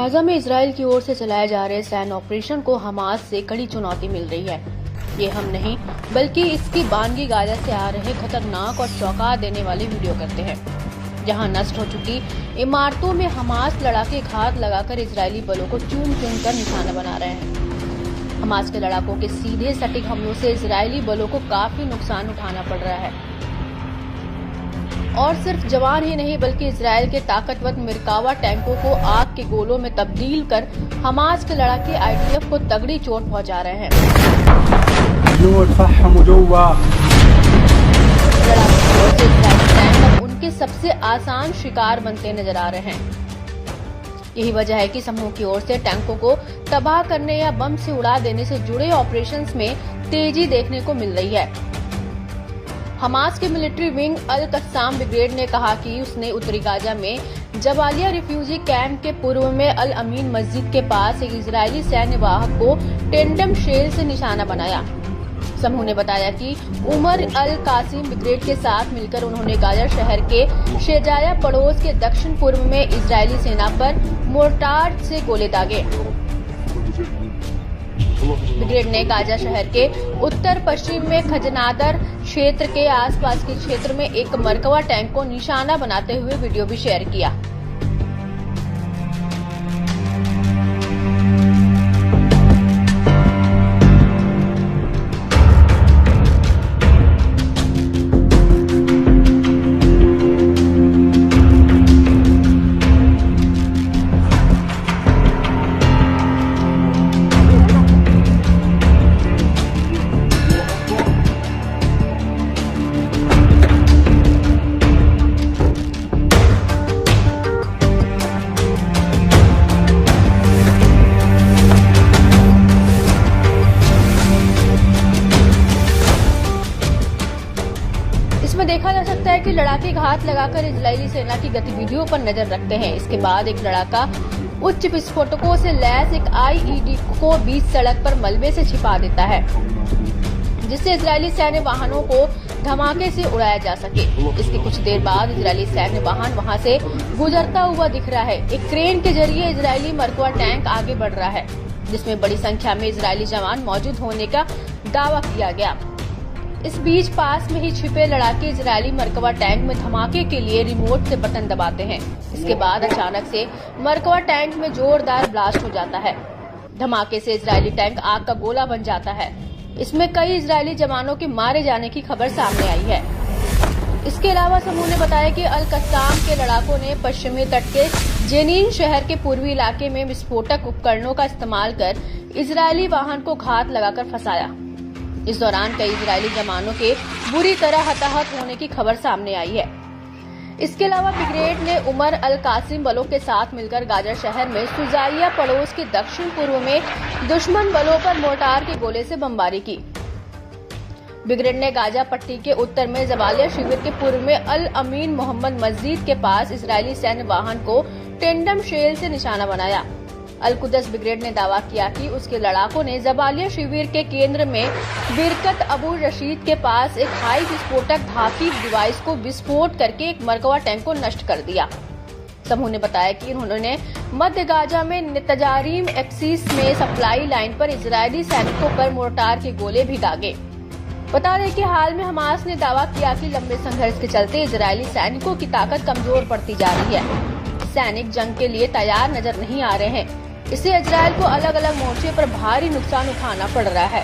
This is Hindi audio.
गाजा में इजराइल की ओर से चलाए जा रहे सैन्य ऑपरेशन को हमास से कड़ी चुनौती मिल रही है। ये हम नहीं बल्कि इसकी बानगी गाजा से आ रहे खतरनाक और चौंका देने वाले वीडियो करते हैं, जहां नष्ट हो चुकी इमारतों में हमास लड़ाके घात लगाकर इजरायली बलों को चूम कर निशाना बना रहे हैं। हमास के लड़ाकों के सीधे सटीक हमलों से इजरायली बलों को काफी नुकसान उठाना पड़ रहा है और सिर्फ जवान ही नहीं बल्कि इजराइल के ताकतवर मिरकावा टैंकों को आग के गोलों में तब्दील कर हमास के लड़ाके आईडीएफ को तगड़ी चोट पहुंचा रहे हैं। लड़ाके इजरायली टैंक अब उनके सबसे आसान शिकार बनते नजर आ रहे हैं। यही वजह है कि समूह की ओर से टैंकों को तबाह करने या बम से उड़ा देने से जुड़े ऑपरेशंस में तेजी देखने को मिल रही है। हमास के मिलिट्री विंग अल कस्साम ब्रिगेड ने कहा कि उसने उत्तरी गाजा में जबालिया रिफ्यूजी कैंप के पूर्व में अल अमीन मस्जिद के पास एक इजरायली सैन्य वाहक को टेंडम शेल से निशाना बनाया। समूह ने बताया कि उमर अल कासिम ब्रिगेड के साथ मिलकर उन्होंने गाजा शहर के शेजाया पड़ोस के दक्षिण पूर्व में इजरायली सेना पर मोर्टार से गोले दागे। ब्रिगेड ने गाजा शहर के उत्तर पश्चिम में खजनादर क्षेत्र के आसपास के क्षेत्र में एक मरकवा टैंक को निशाना बनाते हुए वीडियो भी शेयर किया। इसमें देखा जा सकता है कि लड़ाके घात लगाकर इजरायली सेना की गतिविधियों पर नजर रखते हैं। इसके बाद एक लड़ाका उच्च विस्फोटकों से लैस एक आईईडी को बीच सड़क पर मलबे से छिपा देता है, जिससे इजरायली सैन्य वाहनों को धमाके से उड़ाया जा सके। इसके कुछ देर बाद इजरायली सैन्य वाहन वहां से गुजरता हुआ दिख रहा है। एक क्रेन के जरिए इजरायली मरकवा टैंक आगे बढ़ रहा है, जिसमें बड़ी संख्या में इजरायली जवान मौजूद होने का दावा किया गया। इस बीच पास में ही छिपे लड़ाके इजरायली मरकवा टैंक में धमाके के लिए रिमोट से बटन दबाते हैं। इसके बाद अचानक से मरकवा टैंक में जोरदार ब्लास्ट हो जाता है। धमाके से इजरायली टैंक आग का गोला बन जाता है। इसमें कई इजरायली जवानों के मारे जाने की खबर सामने आई है। इसके अलावा समूह ने बताया कि अल कस्साम के लड़ाकों ने पश्चिमी तट के जेनीन शहर के पूर्वी इलाके में विस्फोटक उपकरणों का इस्तेमाल कर इजरायली वाहन को घात लगाकर फंसाया। इस दौरान कई इजरायली जवानों के बुरी तरह हताहत होने की खबर सामने आई है। इसके अलावा ब्रिगेड ने उमर अल कासिम बलों के साथ मिलकर गाजा शहर में सुजाइया पड़ोस के दक्षिण पूर्व में दुश्मन बलों पर मोर्टार के गोले से बमबारी की। ब्रिगेड ने गाजा पट्टी के उत्तर में जबालिया शिविर के पूर्व में अल अमीन मोहम्मद मस्जिद के पास इजरायली सैन्य वाहन को टेंडम शेल से निशाना बनाया। अल कुदस ब्रिगेड ने दावा किया कि उसके लड़ाकों ने जबालिया शिविर के केंद्र में बिरकत अबू रशीद के पास एक हाई विस्फोटक धातु डिवाइस को विस्फोट करके एक मरकवा टैंक को नष्ट कर दिया। समूह ने बताया कि उन्होंने मध्य गाजा में तजारीम एक्सिस में सप्लाई लाइन पर इजरायली सैनिकों पर मोर्टार के गोले भी दागे। बता दें कि हाल में हमास ने दावा किया कि लंबे संघर्ष के चलते इजरायली सैनिकों की ताकत कमजोर पड़ती जा रही है। सैनिक जंग के लिए तैयार नजर नहीं आ रहे हैं। इससे इजरायल को अलग अलग मोर्चे पर भारी नुकसान उठाना पड़ रहा है।